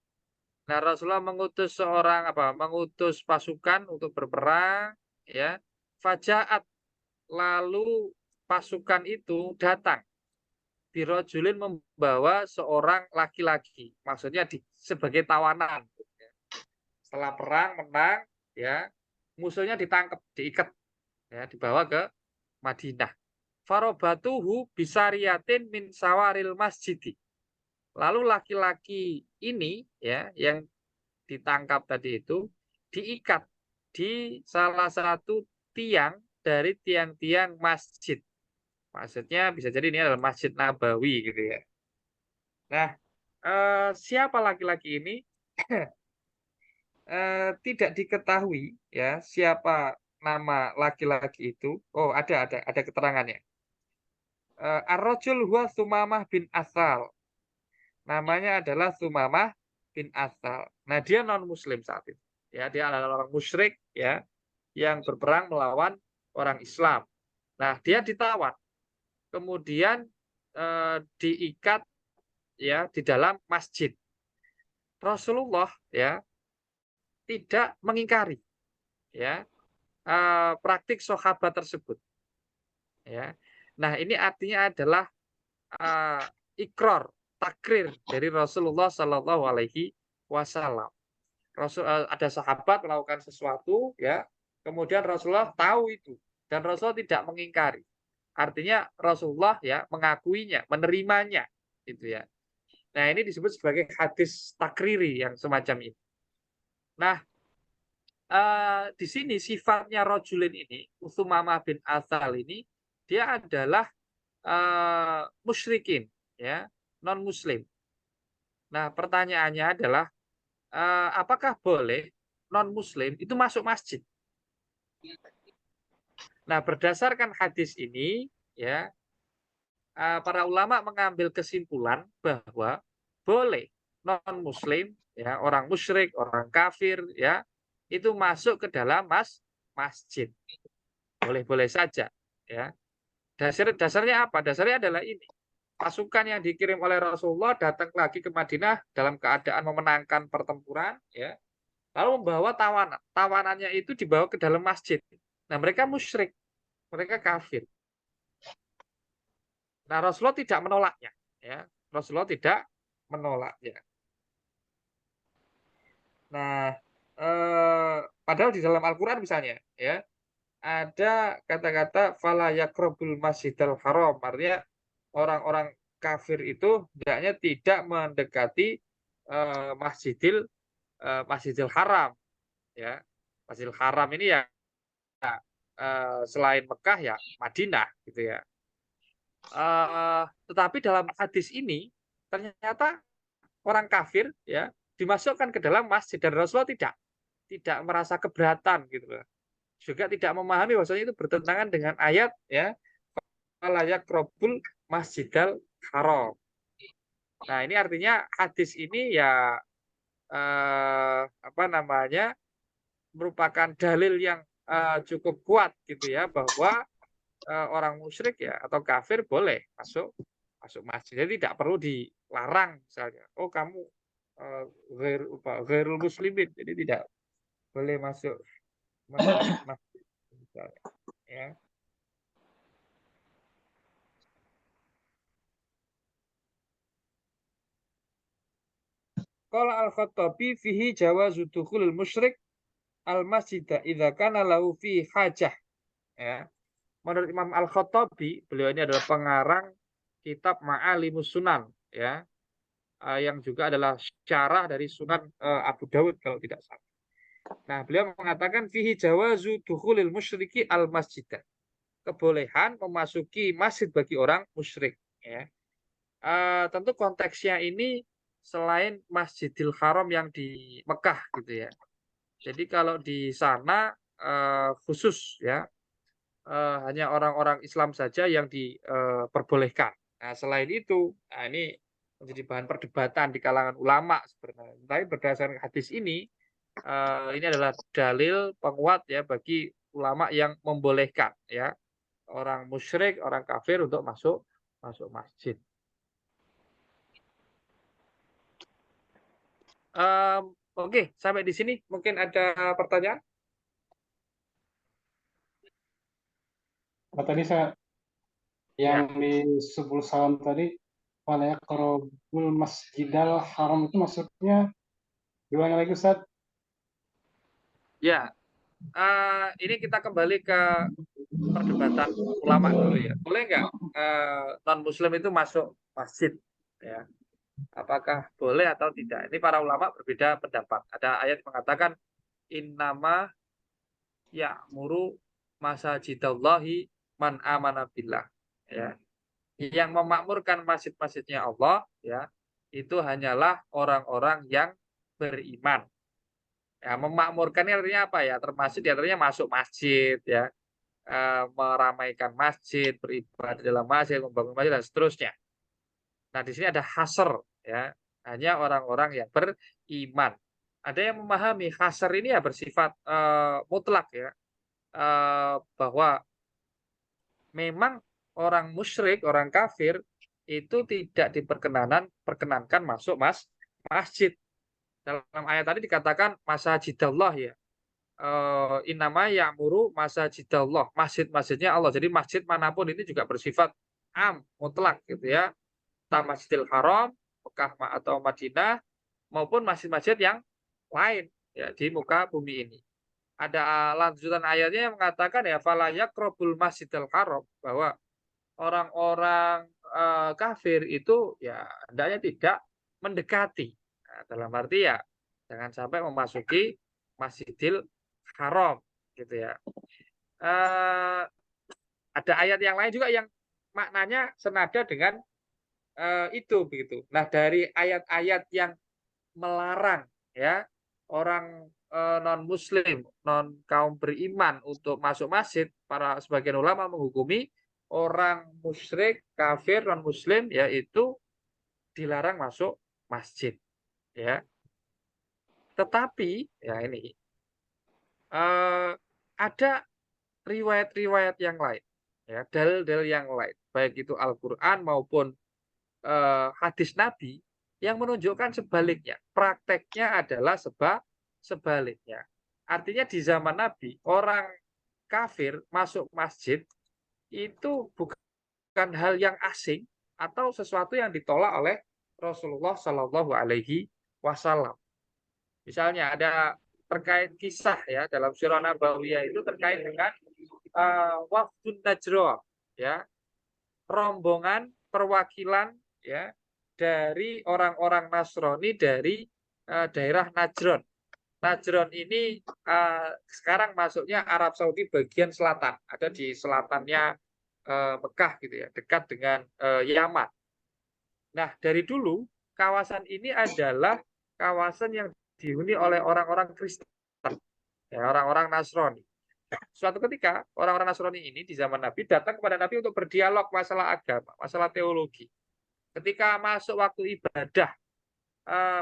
Nah, Rasulullah mengutus seorang mengutus pasukan untuk berperang ya. Fajaat lalu pasukan itu datang. Birojulin membawa seorang laki-laki. Maksudnya sebagai tawanan. Setelah perang menang ya, musuhnya ditangkap, diikat ya, dibawa ke Madinah. Farobatuhu bisariyatin min sawaril masjidi. Lalu laki-laki ini ya yang ditangkap tadi itu diikat di salah satu tiang dari tiang-tiang masjid. Maksudnya bisa jadi ini adalah Masjid Nabawi gitu ya. Nah, siapa laki-laki ini? Tidak diketahui ya siapa nama laki-laki itu. Oh, ada keterangannya. Ar-rajul huwa Sumamah bin Asal. Namanya adalah Sumamah bin Asal. Nah, dia non-muslim saat itu. Ya, dia adalah orang musyrik ya yang berperang melawan orang Islam. Nah, dia ditawan. Kemudian diikat ya di dalam masjid. Rasulullah ya tidak mengingkari ya praktik sahabat tersebut. Ya. Nah, ini artinya adalah ikrar, takrir dari Rasulullah Shallallahu Alaihi Wasallam. Ada sahabat melakukan sesuatu, ya, kemudian Rasulullah tahu itu dan Rasulullah tidak mengingkari. Artinya Rasulullah ya mengakuinya, menerimanya, gitu ya. Nah, ini disebut sebagai hadis takriri yang semacam ini. Nah, di sini sifatnya rojulin ini, Utsumamah bin Asal ini, dia adalah musyrikin, ya, non Muslim. Nah, pertanyaannya adalah apakah boleh non Muslim itu masuk masjid? Nah, berdasarkan hadis ini, ya, para ulama mengambil kesimpulan bahwa boleh non Muslim, ya, orang musyrik, orang kafir, ya, itu masuk ke dalam masjid. Boleh-boleh saja, ya. Dasarnya apa? Dasarnya adalah ini. Pasukan yang dikirim oleh Rasulullah datang lagi ke Madinah dalam keadaan memenangkan pertempuran, ya. Lalu membawa tawanan. Tawanannya itu dibawa ke dalam masjid. Nah, mereka musyrik, mereka kafir. Nah, Rasulullah tidak menolaknya, ya. Rasulullah tidak menolaknya. Nah, padahal di dalam Al-Quran misalnya, ya, ada kata-kata fala yaqrabul masjidal haram, artinya orang-orang kafir itu hendaknya tidak mendekati Masjidil Haram, ya. Masjidil Haram ini ya selain Mekah ya Madinah gitu ya. Tetapi dalam hadis ini ternyata orang kafir ya dimasukkan ke dalam masjid dan Rasulullah tidak merasa keberatan gitu loh. Juga tidak memahami bahwasanya itu bertentangan dengan ayat ya layak robul masjidal haram. Nah, ini artinya hadis ini ya merupakan dalil yang cukup kuat gitu ya bahwa orang musyrik ya atau kafir boleh masuk masjid. Jadi tidak perlu dilarang misalnya. Oh, kamu ghairul muslimin. Jadi tidak boleh masuk masjid misalnya. Ya. Qala al-Khattabi fihi jawazu dukhulil musyrik al-masjidah idza kana lahu fi hajah. Ya. Menurut Imam Al-Khattabi, beliau ini adalah pengarang kitab Ma'alimus Sunan ya. Yang juga adalah syarah dari Sunan Abu Dawud kalau tidak salah. Nah, beliau mengatakan fihi jawazu dukhulil musyriki al-masjidah. Kebolehan memasuki masjid bagi orang musyrik ya. Tentu konteksnya ini selain Masjidil Haram yang di Mekah gitu ya. Jadi kalau di sana khusus ya hanya orang-orang Islam saja yang diperbolehkan. Nah, selain itu, nah ini menjadi bahan perdebatan di kalangan ulama sebenarnya. Tapi berdasarkan hadis ini adalah dalil penguat ya bagi ulama yang membolehkan ya orang musyrik, orang kafir untuk masuk masjid. Oke, sampai di sini mungkin ada pertanyaan. Tadi saya yang di sebelum salam tadi wala yaqrabul masjidal haram itu maksudnya gimana lagi Ustaz? Ya, ini kita kembali ke perdebatan ulama dulu ya. Boleh nggak non Muslim itu masuk masjid? Ya, apakah boleh atau tidak? Ini para ulama berbeda pendapat. Ada ayat mengatakan innama ya'muru masajidallahi man amana billah. Ya, yang memakmurkan masjid-masjidnya Allah ya itu hanyalah orang-orang yang beriman. Ya, memakmurkan ini artinya apa ya? Termasuk di antaranya masuk masjid ya, meramaikan masjid, beribadah dalam masjid, membangun masjid dan seterusnya. Nah, di sini ada hasr ya, hanya orang-orang yang beriman. Ada yang memahami hasr ini ya bersifat mutlak ya, bahwa memang orang musyrik, orang kafir itu tidak diperkenankan masuk masjid. Dalam ayat tadi dikatakan masajidallah ya. Innama ya'muru masajidallah, masjid-masjidnya Allah. Jadi masjid manapun ini juga bersifat mutlak gitu ya. Entah Masjidil Haram, Mekah atau Madinah maupun masjid-masjid yang lain ya di muka bumi ini. Ada lanjutan ayatnya yang mengatakan ya fala yaqrabul masjidil haram, bahwa orang-orang kafir itu ya hendaknya tidak mendekati. Nah, dalam arti ya jangan sampai memasuki Masjidil Haram gitu ya. Ada ayat yang lain juga yang maknanya senada dengan itu begitu. Nah, dari ayat-ayat yang melarang ya orang non muslim, non kaum beriman untuk masuk masjid, para sebagian ulama menghukumi orang musyrik, kafir, non muslim yaitu dilarang masuk masjid ya. Tetapi ya ini ada riwayat-riwayat yang lain ya, dalil-dalil yang lain baik itu Al-Qur'an maupun hadis Nabi yang menunjukkan sebaliknya. Prakteknya adalah sebaliknya. Artinya di zaman Nabi, orang kafir masuk masjid itu bukan hal yang asing atau sesuatu yang ditolak oleh Rasulullah Shallallahu Alaihi Wasallam. Misalnya ada terkait kisah ya dalam Sirah Nabawiyah itu terkait dengan wafdun Najran, ya, rombongan perwakilan, ya, dari orang-orang Nasrani dari daerah Najran. Najran ini sekarang masuknya Arab Saudi bagian selatan, ada di selatannya Mekah gitu ya, dekat dengan Yaman. Nah, dari dulu kawasan ini adalah kawasan yang dihuni oleh orang-orang Kristen, ya, orang-orang Nasrani. Suatu ketika orang-orang Nasrani ini di zaman Nabi datang kepada Nabi untuk berdialog masalah agama, masalah teologi. Ketika masuk waktu ibadah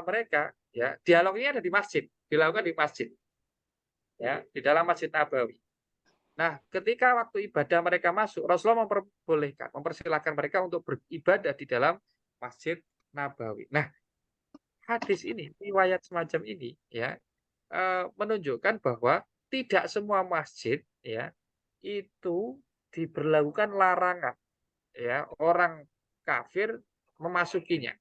mereka, ya, dialognya ada di masjid, dilakukan di masjid, ya, di dalam Masjid Nabawi. Nah, ketika waktu ibadah mereka masuk, Rasulullah mempersilahkan mereka untuk beribadah di dalam Masjid Nabawi. Nah, hadis ini, riwayat semacam ini, ya, menunjukkan bahwa tidak semua masjid, ya, itu diberlakukan larangan, ya, orang kafir memasukinya.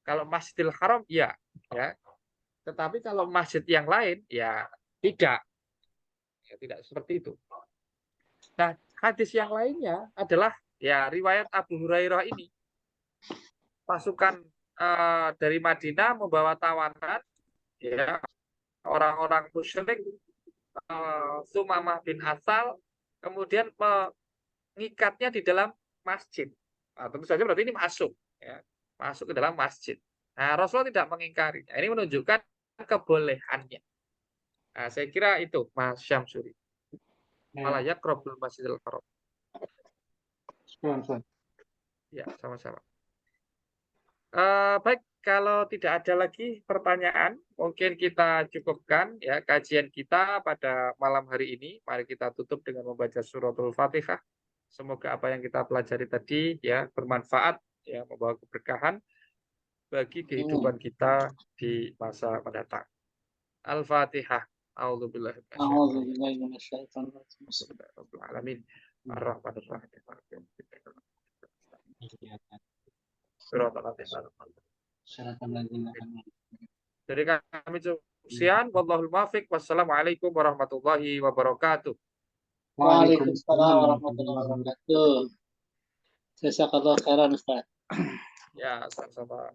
Kalau Masjidil Haram, ya, tetapi kalau masjid yang lain, ya tidak. Ya, tidak seperti itu. Nah, hadis yang lainnya adalah, ya, riwayat Abu Hurairah ini. Pasukan dari Madinah membawa tawanan, ya, orang-orang musyrik, Sumamah bin Asal, kemudian mengikatnya di dalam masjid. Nah, tentu saja berarti ini masuk, ya, masuk ke dalam masjid. Nah, Rasulullah tidak mengingkarinya. Ini menunjukkan kebolehannya. Nah, saya kira itu, Mas Syamsuri. Malah Ya, yaqrabul Masjidil Haram. syukran, Ustaz. Ya, sama-sama. Baik, kalau tidak ada lagi pertanyaan, mungkin kita cukupkan, ya, kajian kita pada malam hari ini. Mari kita tutup dengan membaca suratul Fatihah. Semoga apa yang kita pelajari tadi, ya, bermanfaat, ya, membawa keberkahan bagi kehidupan kita di masa mendatang. Al-Fatihah. A'udzubillahi minasyaitonir rajim. Bismillahirrahmanirrahim. Ar-Rahmanir-Rahim. Suratul Fatihah. Dari kami sekian, wallahul muwaffiq. Wassalamualaikum warahmatullahi wabarakatuh. Waalaikumsalam warahmatullahi wabarakatuh. Jazakallah khairan, Ustaz. Ya, sama-sama.